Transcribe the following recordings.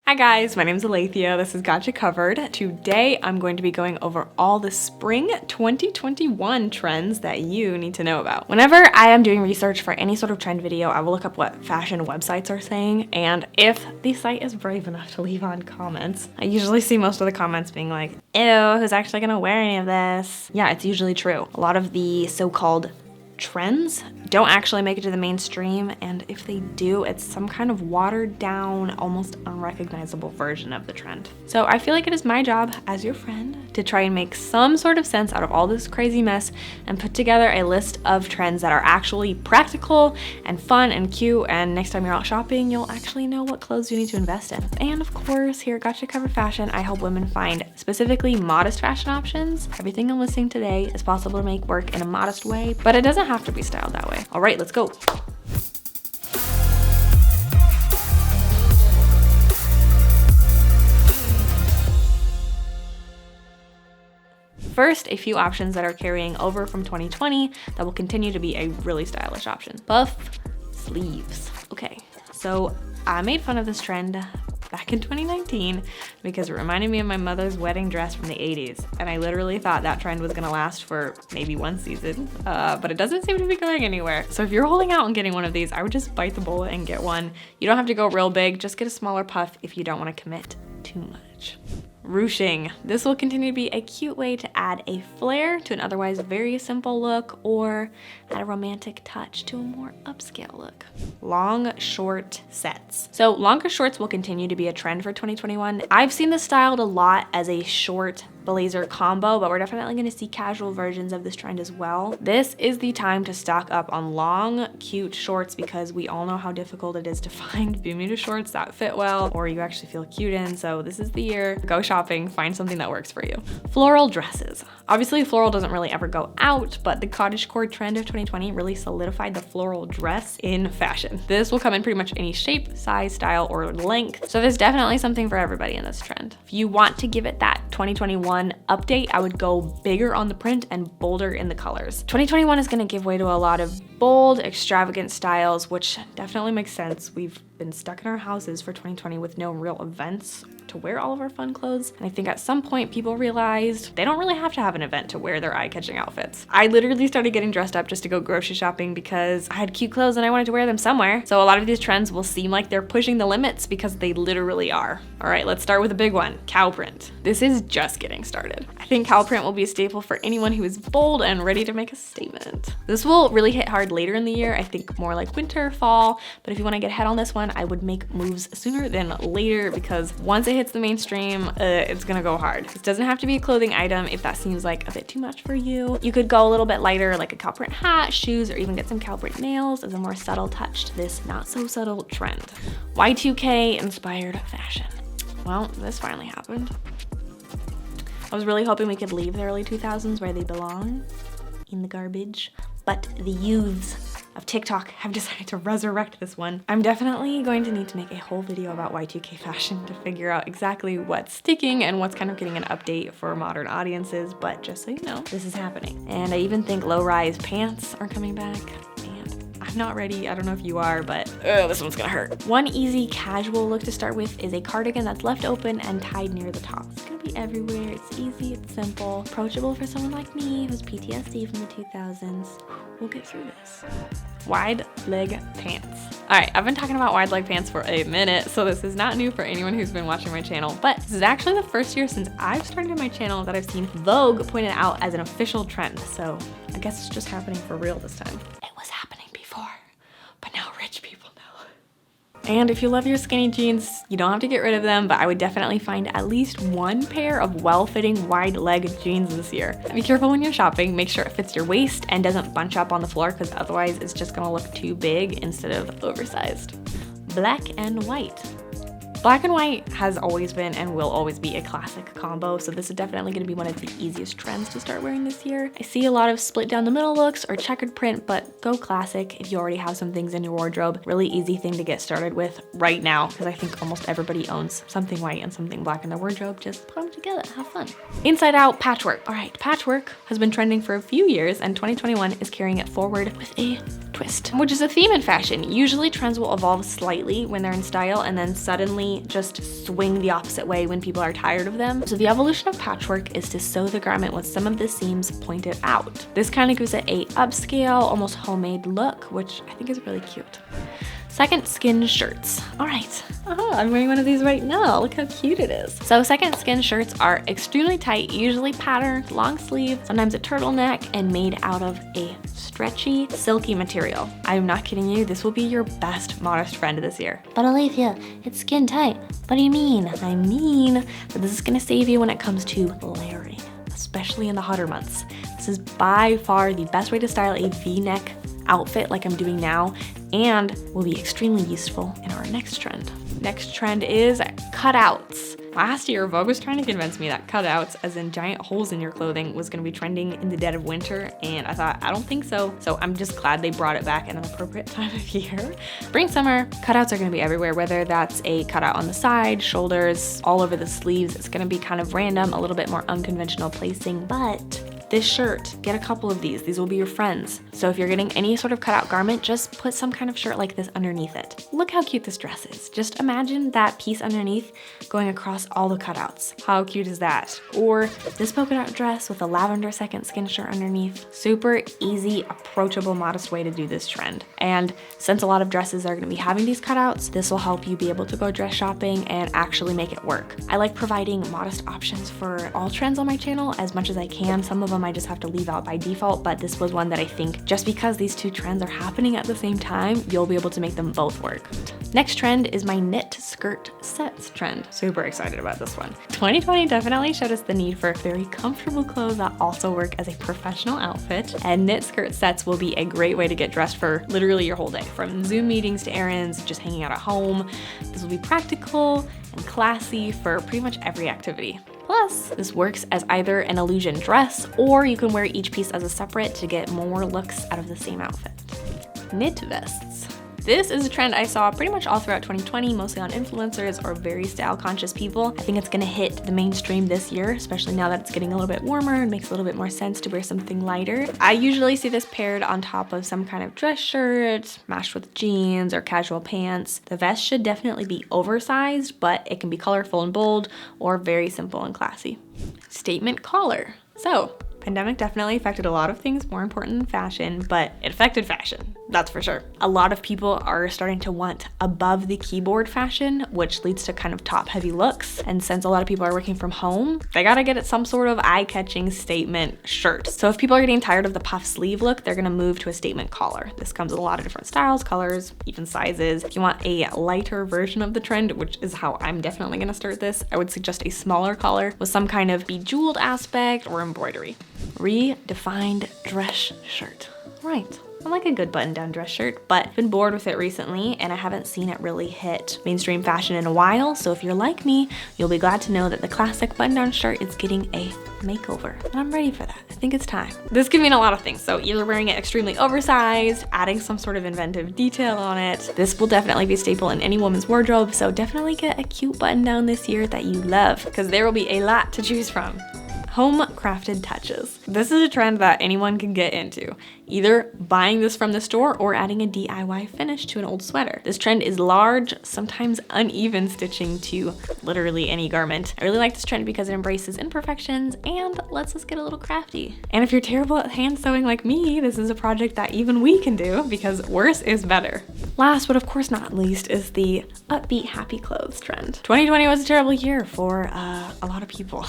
Hi guys, my name is Alethea. This is Gotcha Covered. Today I'm going to be going over all the spring 2021 trends that you need to know about. Whenever I am doing research for any sort of trend video, I will look up what fashion websites are saying, and if the site is brave enough to leave on comments, I usually see most of the comments being like, ew, who's actually gonna wear any of this? Yeah, it's usually true. A lot of the so-called trends don't actually make it to the mainstream, and if they do, it's some kind of watered down, almost unrecognizable version of the trend. So I feel like it is my job as your friend to try and make some sort of sense out of all this crazy mess and put together a list of trends that are actually practical and fun and cute, and next time you're out shopping, you'll actually know what clothes you need to invest in. And of course, here at Gotcha Covered Fashion, I help women find specifically modest fashion options. Everything I'm listing today is possible to make work in a modest way, but it doesn't have to be styled that way. All right, let's go. First, a few options that are carrying over from 2020 that will continue to be a really stylish option. Puff sleeves. Okay, so I made fun of this trend back in 2019 because it reminded me of my mother's wedding dress from the 80s, and I literally thought that trend was gonna last for maybe one season, but it doesn't seem to be going anywhere. So if you're holding out on getting one of these, I would just bite the bullet and get one. You don't have to go real big, just get a smaller puff if you don't want to commit too much. Ruching. This will continue to be a cute way to add a flair to an otherwise very simple look, or add a romantic touch to a more upscale look. Long short sets. So longer shorts will continue to be a trend for 2021. I've seen this styled a lot as a short blazer combo, but we're definitely going to see casual versions of this trend as well. This is the time to stock up on long, cute shorts because we all know how difficult it is to find Bermuda shorts that fit well or you actually feel cute in. So this is the year. Go shopping, find something that works for you. Floral dresses. Obviously, floral doesn't really ever go out, but the cottagecore trend of 2020 really solidified the floral dress in fashion. This will come in pretty much any shape, size, style, or length. So there's definitely something for everybody in this trend. If you want to give it that 2021 update, I would go bigger on the print and bolder in the colors. 2021 is going to give way to a lot of bold, extravagant styles, which definitely makes sense. We've been stuck in our houses for 2020 with no real events to wear all of our fun clothes. And I think at some point people realized they don't really have to have an event to wear their eye-catching outfits. I literally started getting dressed up just to go grocery shopping because I had cute clothes and I wanted to wear them somewhere. So a lot of these trends will seem like they're pushing the limits because they literally are. All right, let's start with a big one, cow print. This is just getting started. I think cow print will be a staple for anyone who is bold and ready to make a statement. This will really hit hard later in the year, I think more like winter, fall, but if you want to get ahead on this one, I would make moves sooner than later because once it hits the mainstream, it's gonna go hard. This doesn't have to be a clothing item if that seems like a bit too much for you. You could go a little bit lighter, like a cow print hat, shoes, or even get some cow print nails as a more subtle touch to this not so subtle trend. Y2K inspired fashion. Well, this finally happened. I was really hoping we could leave the early 2000s where they belong, in the garbage, but the youths of TikTok have decided to resurrect this one. I'm definitely going to need to make a whole video about Y2K fashion to figure out exactly what's sticking and what's kind of getting an update for modern audiences, but just so you know, this is happening. And I even think low-rise pants are coming back. I'm not ready, I don't know if you are, but this one's gonna hurt. One easy casual look to start with is a cardigan that's left open and tied near the top. It's gonna be everywhere, it's easy, it's simple, approachable for someone like me who's PTSD from the 2000s. We'll get through this. Wide leg pants. All right, I've been talking about wide leg pants for a minute, so this is not new for anyone who's been watching my channel, but this is actually the first year since I've started my channel that I've seen Vogue pointed out as an official trend, so I guess it's just happening for real this time. It was happening before, but now rich people know. And if you love your skinny jeans, you don't have to get rid of them, but I would definitely find at least one pair of well-fitting wide leg jeans this year. Be careful when you're shopping, make sure it fits your waist and doesn't bunch up on the floor because otherwise it's just gonna look too big instead of oversized. Black and white. Black and white has always been and will always be a classic combo, so this is definitely going to be one of the easiest trends to start wearing this year. I see a lot of split down the middle looks or checkered print, but go classic if you already have some things in your wardrobe. Really easy thing to get started with right now because I think almost everybody owns something white and something black in their wardrobe. Just put them together, have fun. Inside out patchwork. All right, patchwork has been trending for a few years and 2021 is carrying it forward with a twist, which is a theme in fashion. Usually trends will evolve slightly when they're in style and then suddenly just swing the opposite way when people are tired of them. So the evolution of patchwork is to sew the garment with some of the seams pointed out. This kind of gives it a upscale, almost homemade look, which I think is really cute. Second skin shirts. All right, I'm wearing one of these right now. Look how cute it is. So second skin shirts are extremely tight, usually patterned, long sleeve, sometimes a turtleneck, and made out of a stretchy, silky material. I'm not kidding you, this will be your best modest friend this year. But Alethea, it's skin tight. What do you mean? I mean that this is gonna save you when it comes to layering, especially in the hotter months. This is by far the best way to style a V-neck outfit like I'm doing now, and will be extremely useful in our next trend. Next trend is cutouts. Last year, Vogue was trying to convince me that cutouts, as in giant holes in your clothing, was gonna be trending in the dead of winter, and I thought, I don't think so. So I'm just glad they brought it back at an appropriate time of year. Spring, summer, cutouts are gonna be everywhere, whether that's a cutout on the side, shoulders, all over the sleeves. It's gonna be kind of random, a little bit more unconventional placing, but this shirt, get a couple of these. These will be your friends. So if you're getting any sort of cutout garment, just put some kind of shirt like this underneath it. Look how cute this dress is. Just imagine that piece underneath going across all the cutouts. How cute is that? Or this polka dot dress with a lavender second skin shirt underneath. Super easy, approachable, modest way to do this trend. And since a lot of dresses are gonna be having these cutouts, this will help you be able to go dress shopping and actually make it work. I like providing modest options for all trends on my channel as much as I can. Some of them I just have to leave out by default, but this was one that I think just because these two trends are happening at the same time, you'll be able to make them both work. Next trend is my knit skirt sets trend. Super excited about this one. 2020 definitely showed us the need for very comfortable clothes that also work as a professional outfit, and knit skirt sets will be a great way to get dressed for literally your whole day, from Zoom meetings to errands, just hanging out at home. This will be practical and classy for pretty much every activity. Plus, this works as either an illusion dress, or you can wear each piece as a separate to get more looks out of the same outfit. Knit vests. This is a trend I saw pretty much all throughout 2020, mostly on influencers or very style conscious people. I think it's gonna hit the mainstream this year, especially now that it's getting a little bit warmer and makes a little bit more sense to wear something lighter. I usually see this paired on top of some kind of dress shirt, matched with jeans or casual pants. The vest should definitely be oversized, but it can be colorful and bold or very simple and classy. Statement collar. So, pandemic definitely affected a lot of things more important than fashion, but it affected fashion, that's for sure. A lot of people are starting to want above the keyboard fashion, which leads to kind of top heavy looks. And since a lot of people are working from home, they gotta get some sort of eye-catching statement shirt. So if people are getting tired of the puff sleeve look, they're gonna move to a statement collar. This comes with a lot of different styles, colors, even sizes. If you want a lighter version of the trend, which is how I'm definitely gonna start this, I would suggest a smaller collar with some kind of bejeweled aspect or embroidery. Redefined dress shirt. Right. I like a good button-down dress shirt, but I've been bored with it recently and I haven't seen it really hit mainstream fashion in a while. So if you're like me, you'll be glad to know that the classic button-down shirt is getting a makeover. And I'm ready for that. I think it's time. This can mean a lot of things. So either wearing it extremely oversized, adding some sort of inventive detail on it. This will definitely be a staple in any woman's wardrobe. So definitely get a cute button-down this year that you love, because there will be a lot to choose from. Home crafted touches. This is a trend that anyone can get into, either buying this from the store or adding a DIY finish to an old sweater. This trend is large, sometimes uneven stitching to literally any garment. I really like this trend because it embraces imperfections and lets us get a little crafty. And if you're terrible at hand sewing like me, this is a project that even we can do, because worse is better. Last, but of course not least, is the upbeat happy clothes trend. 2020 was a terrible year for a lot of people.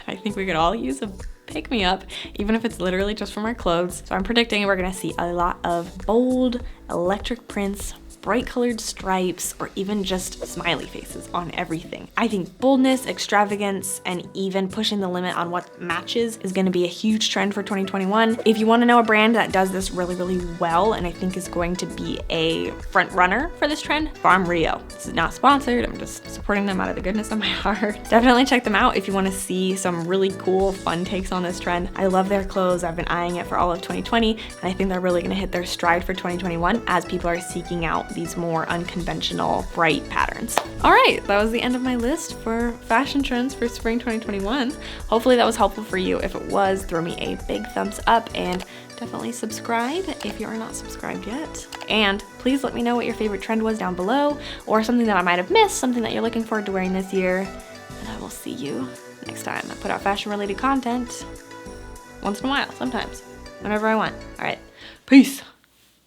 I think we could all use a pick-me-up, even if it's literally just from our clothes. So I'm predicting we're gonna see a lot of bold, electric prints, bright colored stripes, or even just smiley faces on everything. I think boldness, extravagance, and even pushing the limit on what matches is gonna be a huge trend for 2021. If you wanna know a brand that does this really, really well, and I think is going to be a front runner for this trend, Farm Rio. This is not sponsored, I'm just supporting them out of the goodness of my heart. Definitely check them out if you wanna see some really cool, fun takes on this trend. I love their clothes, I've been eyeing it for all of 2020, and I think they're really gonna hit their stride for 2021 as people are seeking out these more unconventional, bright patterns. All right, that was the end of my list for fashion trends for spring 2021. Hopefully that was helpful for you. If it was, throw me a big thumbs up and definitely subscribe if you are not subscribed yet. And please let me know what your favorite trend was down below, or something that I might have missed, something that you're looking forward to wearing this year. And I will see you next time. I put out fashion related content once in a while, sometimes, whenever I want. All right, peace.